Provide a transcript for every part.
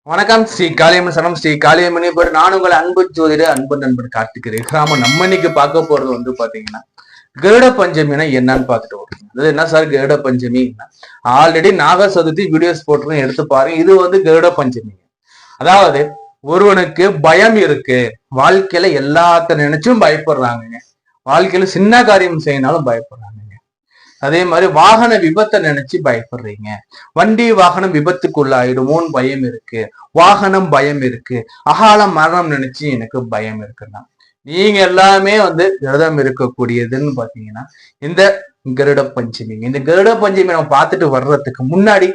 வணக்கம். ஸ்ரீ காளியம்மன் சனம். ஸ்ரீ காளியம்மனி பேர். நான் உங்களை அன்பு ஜோதிட அன்பு நண்பன் கார்த்திகேயன். நம்ம இன்னைக்கு பார்க்க போறது வந்து பாத்தீங்கன்னா கருட பஞ்சமினா என்னன்னு பார்த்துட்டு வரும். அது என்ன சார் கருட பஞ்சமி? ஆல்ரெடி நாக சதுர்த்தி வீடியோஸ் போட்டு எடுத்து பாருங்க. இது வந்து கருட பஞ்சமி. அதாவது ஒருவனுக்கு பயம் இருக்கு, வாழ்க்கையில எல்லாத்த நினைச்சும் பயப்படுறாங்க. வாழ்க்கையில சின்ன காரியம் செய்யினாலும் பயப்படுறாங்க. அதே மாதிரி வாகன விபத்தை நினைச்சு பயப்படுறீங்க. வண்டி வாகனம் விபத்துக்குள்ளாயிடுமோன்னு பயம் இருக்கு, வாகனம் பயம் இருக்கு, அகால மரணம் நினைச்சு எனக்கு பயம் இருக்குன்னா நீங்க எல்லாமே வந்து விரதம் இருக்கக்கூடியதுன்னு பாத்தீங்கன்னா இந்த கருட பஞ்சமி. இந்த கருட பஞ்சமி நம்ம பார்த்துட்டு வர்றதுக்கு முன்னாடி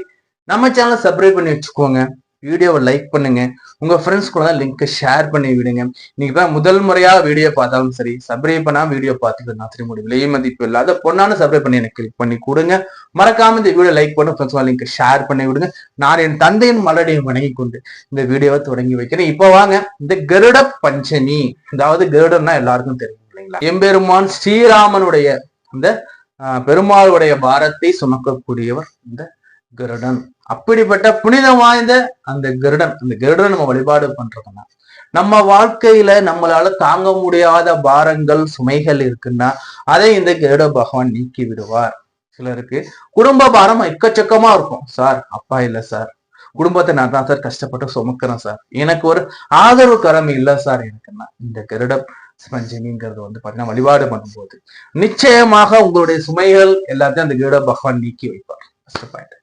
நம்ம சேனலை சப்ஸ்கிரைப் பண்ணி வச்சுக்கோங்க, வீடியோவை லைக் பண்ணுங்க, உங்க ஃப்ரெண்ட்ஸ் கூட லிங்கை ஷேர் பண்ணி விடுங்க. நீங்க தான் முதல் முறையா வீடியோ பார்த்தாலும் சரி, சப்ஸ்கிரைப் பண்ணா வீடியோ பார்த்துட்டு நான் சரி முடியும் விலை மதிப்பு இல்லாத பொண்ணான சப்ஸ்கிரைப் பண்ணி எனக்கு கிளிக் பண்ணி கொடுங்க. மறக்காம இந்த வீடியோ லைக் பண்ணி ஃப்ரெண்ட்ஸ் லிங்கை ஷேர் பண்ணி விடுங்க. நான் என் தந்தையின் மலரையும் வணங்கி கொண்டு இந்த வீடியோவை தொடங்கி வைக்கிறேன். இப்போ வாங்க, இந்த கருட பஞ்சமி, அதாவது கருடன்னா எல்லாருக்கும் தெரியும் இல்லைங்களா? எம்பெருமான் ஸ்ரீராமனுடைய அந்த பெருமாளுடைய பாரத்தை சுமக்கக்கூடியவர் இந்த கருடன். அப்படிப்பட்ட புனிதம் வாய்ந்த அந்த கருடன் நம்ம வழிபாடு பண்றதுன்னா நம்ம வாழ்க்கையில நம்மளால தாங்க முடியாத பாரங்கள் சுமைகள் இருக்குன்னா அதை இந்த கருட பகவான் நீக்கி விடுவார். சிலருக்கு குடும்ப பாரம் எக்கச்சக்கமா இருக்கும். சார் அப்பா இல்ல சார், குடும்பத்தை நான் தான் சார் கஷ்டப்பட்டு சுமக்கிறேன் சார், எனக்கு ஒரு ஆதரவு கரம் இல்ல சார் எனக்குன்னா இந்த கருட பஞ்சமிங்கிறது வந்து பாத்தீங்கன்னா வழிபாடு பண்ணும்போது நிச்சயமாக உங்களுடைய சுமைகள் எல்லாத்தையும் அந்த கருட பகவான் நீக்கி வைப்பார்.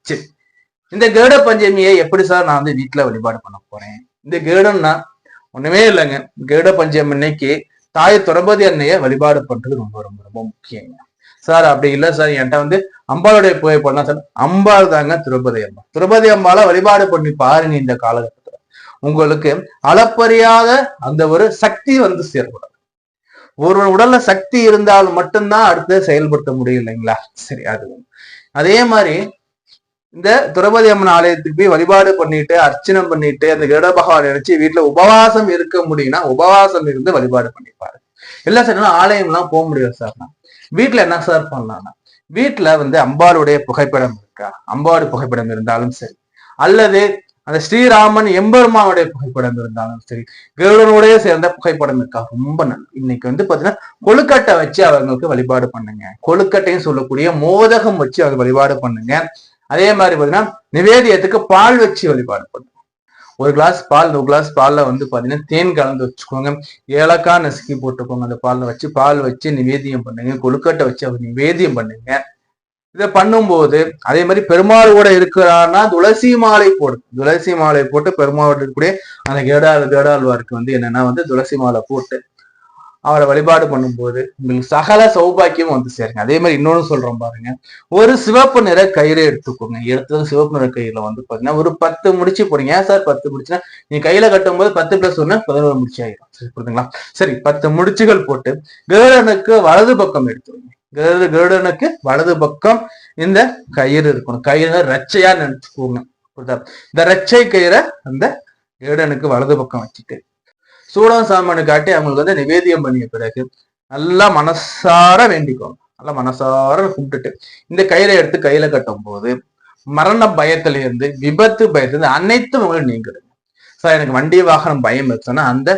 சரி, இந்த கருட பஞ்சமியை எப்படி சார் நான் வந்து வீட்டுல வழிபாடு பண்ண போறேன்? இந்த கருடன்னா ஒண்ணுமே இல்லைங்க. கருட பஞ்சமி அன்னைக்கு தாய் திரௌபதி அன்னைய வழிபாடு பண்றது ரொம்ப ரொம்ப ரொம்ப முக்கியங்க. சார் அப்படி இல்லை சார், என்கிட்ட வந்து அம்பாளுடைய புகைப்படம் சார், அம்பாள் தாங்க திரௌபதி அம்மா. திரௌபதி அம்பால வழிபாடு பண்ணி பாருங்க. இந்த காலகட்டத்துல உங்களுக்கு அளப்பறியாத அந்த ஒரு சக்தி வந்து செயல்படும். ஒரு உடல்ல சக்தி இருந்தால் மட்டும்தான் அடுத்து செயல்படுத்த முடியும் இல்லைங்களா? சரி, அது அதே மாதிரி இந்த திரௌபதி அம்மன் ஆலயத்துக்கு போய் வழிபாடு பண்ணிட்டு அர்ச்சனை பண்ணிட்டு அந்த கருட பகவான் நினைச்சு வீட்டுல உபவாசம் இருக்க முடியும்னா உபவாசம் இருந்து வழிபாடு பண்ணிப்பாரு. இல்ல சார் ஆலயம்லாம் போக முடியாது சார், வீட்டுல என்ன சார் பண்ணலாம்னா வீட்டுல வந்து அம்பாளுடைய புகைப்படம் இருக்கா, அம்பாடு புகைப்படம் இருந்தாலும் சரி, அல்லது அந்த ஸ்ரீராமன் எம்பெருமானுடைய புகைப்படம் இருந்தாலும் சரி, கருடனுடைய சேர்ந்த புகைப்படம் இருக்கா, ரொம்ப நல்லது. இன்னைக்கு வந்து பாத்தீங்கன்னா கொழுக்கட்டை வச்சு அவங்களுக்கு வழிபாடு பண்ணுங்க. கொழுக்கட்டைன்னு சொல்லக்கூடிய மோதகம் வச்சு அவங்க வழிபாடு பண்ணுங்க. அதே மாதிரி பாத்தீங்கன்னா நிவேதியத்துக்கு பால் வச்சு வழிபாடு பண்ணுங்க. ஒரு கிளாஸ் பால்ல வந்து பாத்தீங்கன்னா தேன் கலந்து வச்சுக்கோங்க, ஏலக்காய் நசுக்கி போட்டுக்கோங்க. அந்த பால் வச்சு நிவேதியம் பண்ணுங்க, கொழுக்கட்டை வச்சு அவர் நிவேதியம் பண்ணுங்க. இதை பண்ணும்போது அதே மாதிரி பெருமாள் கூட இருக்கிறான்னா துளசி மாலை போட்டு பெருமாள் இருக்கக்கூடிய அந்த கேடாழ்வாருக்கு வந்து என்னன்னா வந்து துளசி மாலை போட்டு அவரை வழிபாடு பண்ணும்போது உங்களுக்கு சகல சௌபாக்கியம் வந்து சேருங்க. அதே மாதிரி இன்னொன்னு சொல்றோம் பாருங்க, ஒரு சிவப்பு நிற கயிறை எடுத்துக்கோங்க. எடுத்தது சிவப்பு நிற கயிறுல வந்து பாத்தீங்கன்னா ஒரு 10 முடிச்சு போடுங்க. ஏன் சார் 10 முடிச்சுன்னா நீங்க கையில கட்டும் போது 10 + 1 11 முடிச்சு ஆயிடும். சரி, புரியுதுங்களா? சரி, 10 முடிச்சுகள் போட்டு கருடனுக்கு வலது பக்கம் எடுத்துருங்க. கருடனுக்கு வலது பக்கம் இந்த கயிறு இருக்கணும். கயிறு ரச்சையா நினைச்சுக்கோங்க. இந்த ரச்சை கயிறை அந்த கருடனுக்கு வலது பக்கம் வச்சுட்டு சூடம் சாமானு காட்டி அவங்களுக்கு வந்து நிவேதியம் பண்ணிய பிறகு நல்லா மனசார வேண்டிக்கோங்க. நல்லா மனசார கும்பிட்டுட்டு இந்த கயிறை எடுத்து கையில கட்டும் போது மரண பயத்துல இருந்து விபத்து பயத்துல அனைத்தும் உங்களுக்கு நீங்கிடுங்க. சார் எனக்கு வண்டி வாகனம் பயம் இருக்குன்னா அந்த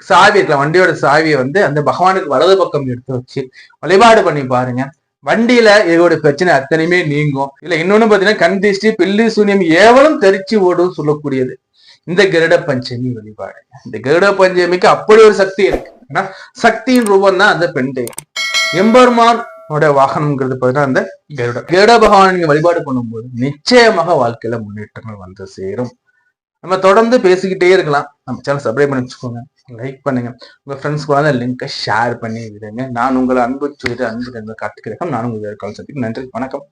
சாவி இருக்கல, வண்டியோட சாவியை வந்து அந்த பகவானுக்கு வலது பக்கம் எடுத்து வச்சு வழிபாடு பண்ணி பாருங்க. வண்டியில இதோட பிரச்சனை அத்தனையுமே நீங்கும். இல்ல இன்னொன்னு பாத்தீங்கன்னா கண் திஷ்டி பில்லி சூன்யம் ஏவலும் தெரிச்சு ஓடும் சொல்லக்கூடியது இந்த கருட பஞ்சமி வழிபாடு. இந்த கருட பஞ்சமிக்கு அப்படி ஒரு சக்தி இருக்கு. ஏன்னா சக்தியின் ரூபம் தான் அந்த பெண் தெய்வம். எம்பெருமானோட வாகனம்ங்கிறது பார்த்தீங்கன்னா அந்த கருட பகவான் நீங்க வழிபாடு பண்ணும்போது நிச்சயமாக வாழ்க்கையில முன்னேற்றங்கள் வந்து சேரும். நம்ம தொடர்ந்து பேசிக்கிட்டே இருக்கலாம். நம்ம சேனல் சப்ஸ்கிரைப் பண்ணி வச்சுக்கோங்க, லைக் பண்ணுங்க, உங்க ஃப்ரெண்ட்ஸ் கூட லிங்கை ஷேர் பண்ணி விடுங்க. நான் உங்களை அன்பு செய்து அன்பு காத்துக்கிறேன். நான் உங்களுக்கு கால் சந்திக்கிறேன். நன்றி, வணக்கம்.